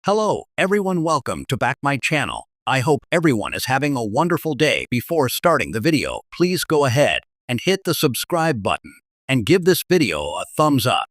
Hello, everyone. Welcome to back my channel. I hope everyone is having a wonderful day. Before starting the video, please go ahead and hit the subscribe button and give this video a thumbs up.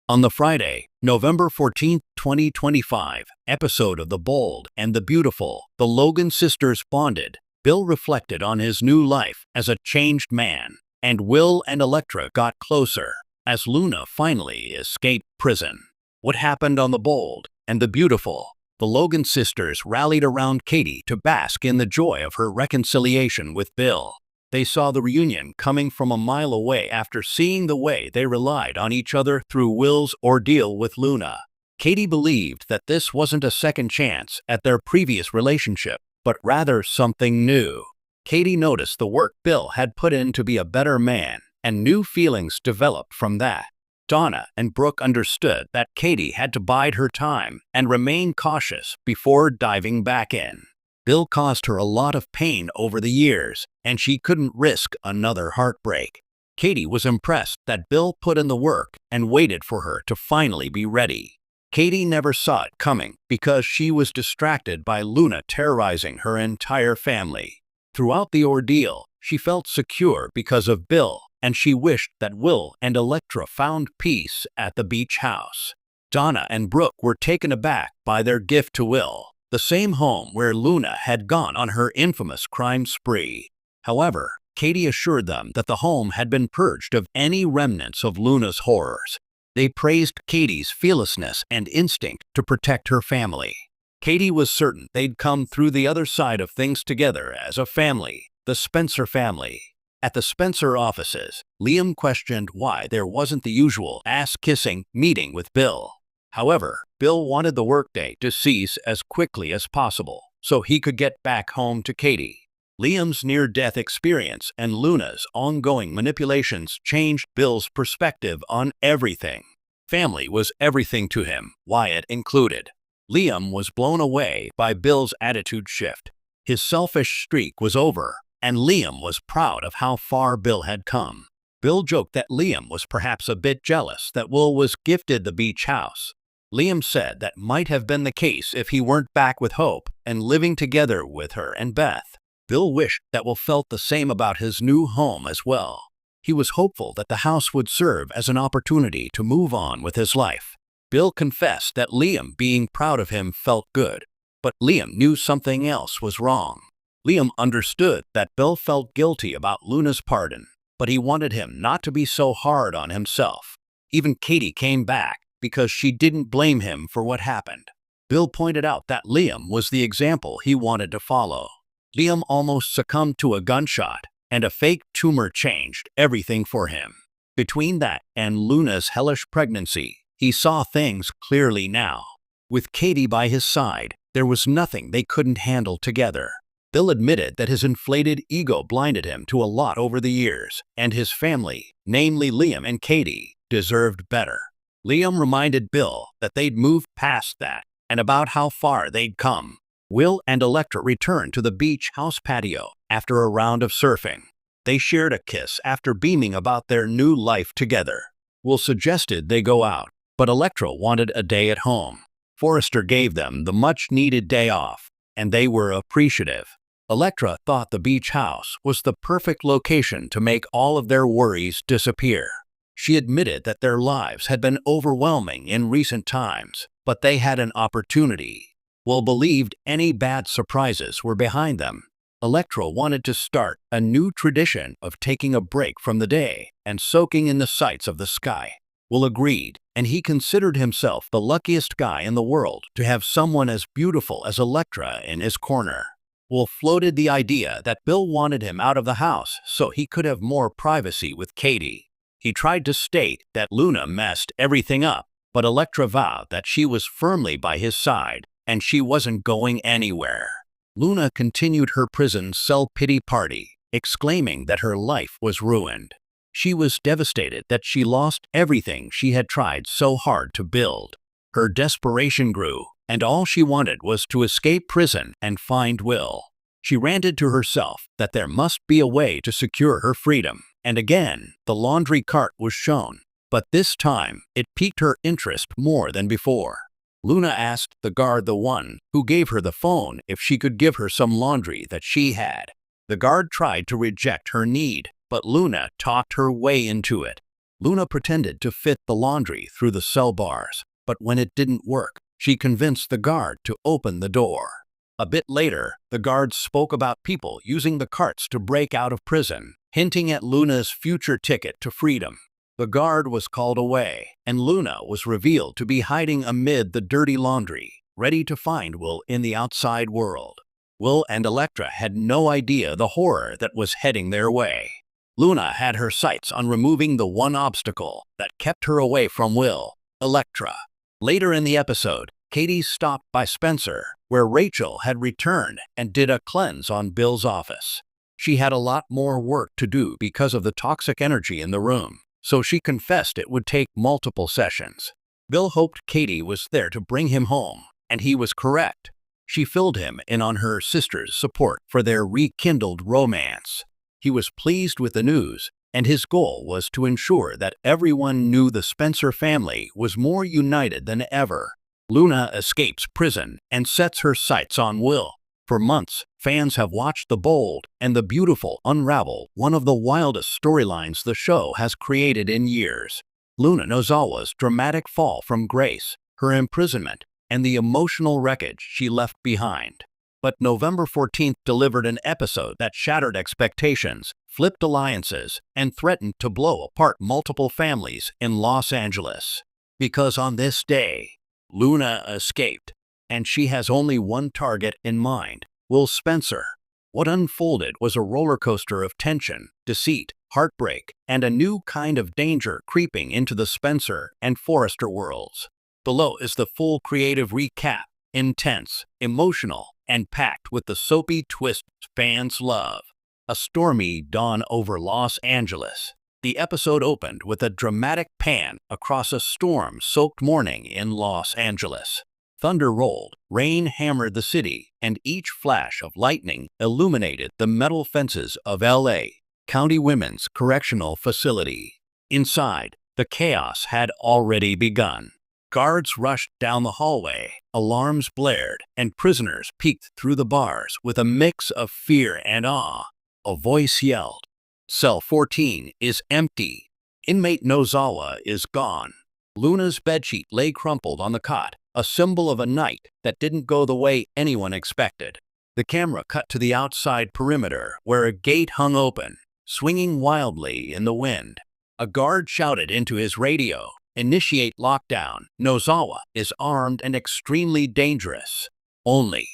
On the Friday, November 14th, 2025, episode of The Bold and the Beautiful, the Logan sisters bonded. Bill reflected on his new life as a changed man, and Will and Elektra got closer as Luna finally escaped prison. What happened on The Bold and the Beautiful? The Logan sisters rallied around Katie to bask in the joy of her reconciliation with Bill. They saw the reunion coming from a mile away after seeing the way they relied on each other through Will's ordeal with Luna. Katie believed that this wasn't a second chance at their previous relationship, but rather something new. Katie noticed the work Bill had put in to be a better man, and new feelings developed from that. Donna and Brooke understood that Katie had to bide her time and remain cautious before diving back in. Bill caused her a lot of pain over the years, and she couldn't risk another heartbreak. Katie was impressed that Bill put in the work and waited for her to finally be ready. Katie never saw it coming because she was distracted by Luna terrorizing her entire family. Throughout the ordeal, she felt secure because of Bill, and she wished that Will and Elektra found peace at the beach house. Donna and Brooke were taken aback by their gift to Will, the same home where Luna had gone on her infamous crime spree. However, Katie assured them that the home had been purged of any remnants of Luna's horrors. They praised Katie's fearlessness and instinct to protect her family. Katie was certain they'd come through the other side of things together as a family, the Spencer family. At the Spencer offices, Liam questioned why there wasn't the usual ass-kissing meeting with Bill. However, Bill wanted the workday to cease as quickly as possible so he could get back home to Katie. Liam's near-death experience and Luna's ongoing manipulations changed Bill's perspective on everything. Family was everything to him, Wyatt included. Liam was blown away by Bill's attitude shift. His selfish streak was over, and Liam was proud of how far Bill had come. Bill joked that Liam was perhaps a bit jealous that Will was gifted the beach house. Liam said that might have been the case if he weren't back with Hope and living together with her and Beth. Bill wished that Will felt the same about his new home as well. He was hopeful that the house would serve as an opportunity to move on with his life. Bill confessed that Liam being proud of him felt good, but Liam knew something else was wrong. Liam understood that Bill felt guilty about Luna's pardon, but he wanted him not to be so hard on himself. Even Katie came back because she didn't blame him for what happened. Bill pointed out that Liam was the example he wanted to follow. Liam almost succumbed to a gunshot, and a fake tumor changed everything for him. Between that and Luna's hellish pregnancy, he saw things clearly now. With Katie by his side, there was nothing they couldn't handle together. Bill admitted that his inflated ego blinded him to a lot over the years, and his family, namely Liam and Katie, deserved better. Liam reminded Bill that they'd moved past that and about how far they'd come. Will and Elektra returned to the beach house patio after a round of surfing. They shared a kiss after beaming about their new life together. Will suggested they go out, but Elektra wanted a day at home. Forrester gave them the much-needed day off, and they were appreciative. Elektra thought the beach house was the perfect location to make all of their worries disappear. She admitted that their lives had been overwhelming in recent times, but they had an opportunity. Will believed any bad surprises were behind them. Elektra wanted to start a new tradition of taking a break from the day and soaking in the sights of the sky. Will agreed, and he considered himself the luckiest guy in the world to have someone as beautiful as Elektra in his corner. Will floated the idea that Bill wanted him out of the house so he could have more privacy with Katie. He tried to state that Luna messed everything up, but Elektra vowed that she was firmly by his side and she wasn't going anywhere. Luna continued her prison cell pity party, exclaiming that her life was ruined. She was devastated that she lost everything she had tried so hard to build. Her desperation grew, and all she wanted was to escape prison and find Will. She ranted to herself that there must be a way to secure her freedom, and again, the laundry cart was shown, but this time it piqued her interest more than before. Luna asked the guard, the one who gave her the phone, if she could give her some laundry that she had. The guard tried to reject her need, but Luna talked her way into it. Luna pretended to fit the laundry through the cell bars, but when it didn't work, she convinced the guard to open the door. A bit later, the guard spoke about people using the carts to break out of prison, hinting at Luna's future ticket to freedom. The guard was called away, and Luna was revealed to be hiding amid the dirty laundry, ready to find Will in the outside world. Will and Elektra had no idea the horror that was heading their way. Luna had her sights on removing the one obstacle that kept her away from Will, Elektra. Later in the episode, Katie stopped by Spencer, where Rachel had returned and did a cleanse on Bill's office. She had a lot more work to do because of the toxic energy in the room, so she confessed it would take multiple sessions. Bill hoped Katie was there to bring him home, and he was correct. She filled him in on her sister's support for their rekindled romance. He was pleased with the news, and his goal was to ensure that everyone knew the Spencer family was more united than ever. Luna escapes prison and sets her sights on Will. For months, fans have watched the bold and the beautiful unravel one of the wildest storylines the show has created in years. Luna Nozawa's dramatic fall from grace, her imprisonment, and the emotional wreckage she left behind. But November 14th delivered an episode that shattered expectations, flipped alliances, and threatened to blow apart multiple families in Los Angeles. Because on this day, Luna escaped, and she has only one target in mind, Will Spencer. What unfolded was a roller coaster of tension, deceit, heartbreak, and a new kind of danger creeping into the Spencer and Forrester worlds. Below is the full creative recap, intense, emotional, and packed with the soapy twists fans love. A stormy dawn over Los Angeles. The episode opened with a dramatic pan across a storm-soaked morning in Los Angeles. Thunder rolled, rain hammered the city, and each flash of lightning illuminated the metal fences of L.A. County Women's Correctional Facility. Inside, the chaos had already begun. Guards rushed down the hallway, alarms blared, and prisoners peeked through the bars with a mix of fear and awe. A voice yelled, "Cell 14 is empty. Inmate Nozawa is gone." Luna's bedsheet lay crumpled on the cot, a symbol of a night that didn't go the way anyone expected. The camera cut to the outside perimeter, where a gate hung open, swinging wildly in the wind. A guard shouted into his radio, "Initiate lockdown. Nozawa is armed and extremely dangerous." Only,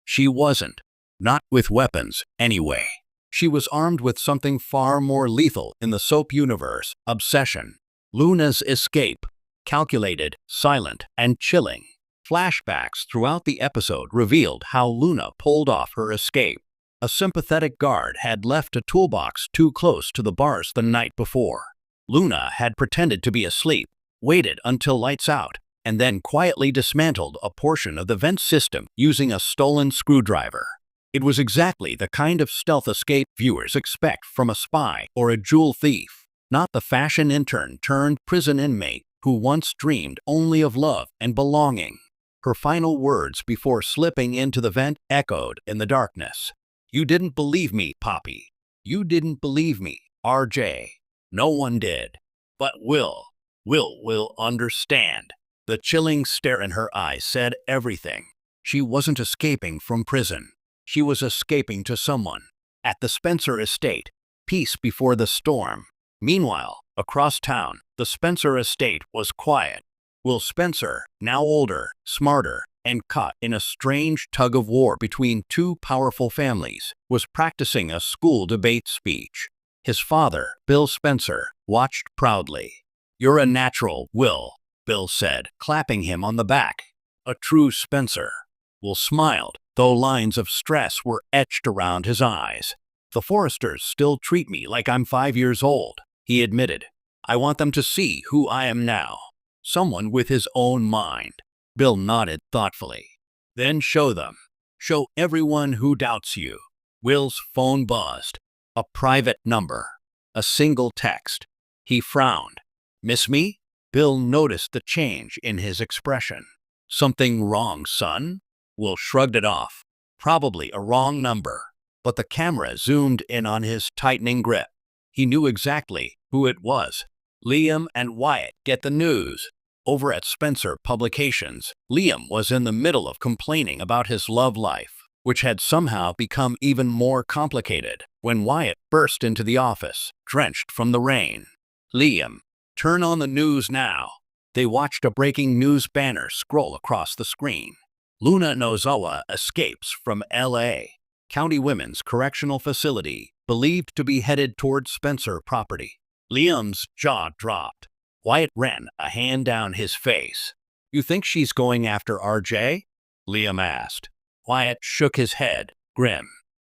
she wasn't. Not with weapons, anyway. She was armed with something far more lethal in the soap universe: obsession. Luna's escape. Calculated, silent, and chilling. Flashbacks throughout the episode revealed how Luna pulled off her escape. A sympathetic guard had left a toolbox too close to the bars the night before. Luna had pretended to be asleep, waited until lights out, and then quietly dismantled a portion of the vent system using a stolen screwdriver. It was exactly the kind of stealth escape viewers expect from a spy or a jewel thief, not the fashion intern turned prison inmate who once dreamed only of love and belonging. Her final words before slipping into the vent echoed in the darkness. "You didn't believe me, Poppy. You didn't believe me, RJ. No one did. But Will understand." The chilling stare in her eyes said everything. She wasn't escaping from prison. She was escaping to someone. At the Spencer estate, peace before the storm. Meanwhile, across town, the Spencer estate was quiet. Will Spencer, now older, smarter, and caught in a strange tug-of-war between two powerful families, was practicing a school debate speech. His father, Bill Spencer, watched proudly. "You're a natural, Will," Bill said, clapping him on the back. "A true Spencer." Will smiled, though lines of stress were etched around his eyes. "The Forresters still treat me like I'm 5 years old," he admitted. "I want them to see who I am now. Someone with his own mind." Bill nodded thoughtfully. "Then show them. Show everyone who doubts you." Will's phone buzzed. A private number. A single text. He frowned. "Miss me?" Bill noticed the change in his expression. Something wrong, son? Will shrugged it off. Probably a wrong number. But the camera zoomed in on his tightening grip. He knew exactly who it was. Liam and Wyatt get the news. Over at Spencer Publications, Liam was in the middle of complaining about his love life, which had somehow become even more complicated when Wyatt burst into the office, drenched from the rain. Liam, turn on the news now. They watched a breaking news banner scroll across the screen. Luna Nozawa escapes from L.A. County Women's Correctional Facility, believed to be headed toward Spencer property. Liam's jaw dropped. Wyatt ran a hand down his face. You think she's going after RJ? Liam asked. Wyatt shook his head, grim.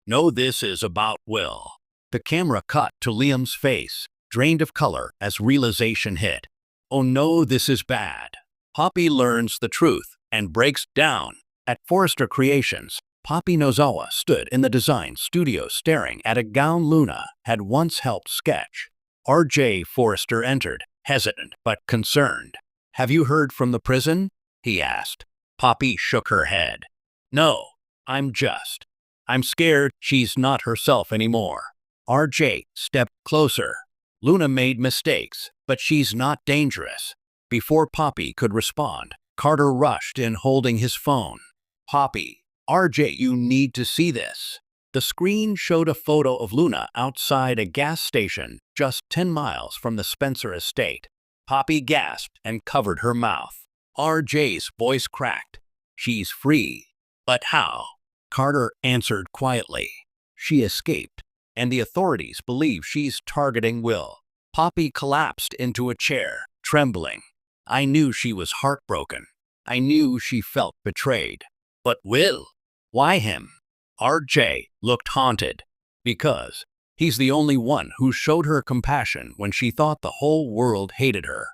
No, this is about Will. The camera cut to Liam's face, drained of color as realization hit. Oh no, this is bad. Poppy learns the truth and breaks down. At Forrester Creations, Poppy Nozawa stood in the design studio staring at a gown Luna had once helped sketch. RJ Forrester entered, hesitant but concerned. Have you heard from the prison? He asked. Poppy shook her head. No, I'm scared she's not herself anymore. RJ stepped closer. Luna made mistakes, but she's not dangerous. Before Poppy could respond, Carter rushed in holding his phone. Poppy, RJ, you need to see this. The screen showed a photo of Luna outside a gas station just 10 miles from the Spencer estate. Poppy gasped and covered her mouth. RJ's voice cracked. She's free. But how? Carter answered quietly. She escaped, and the authorities believe she's targeting Will. Poppy collapsed into a chair, trembling. I knew she was heartbroken. I knew she felt betrayed. But Will? Why him? RJ looked haunted. Because he's the only one who showed her compassion when she thought the whole world hated her.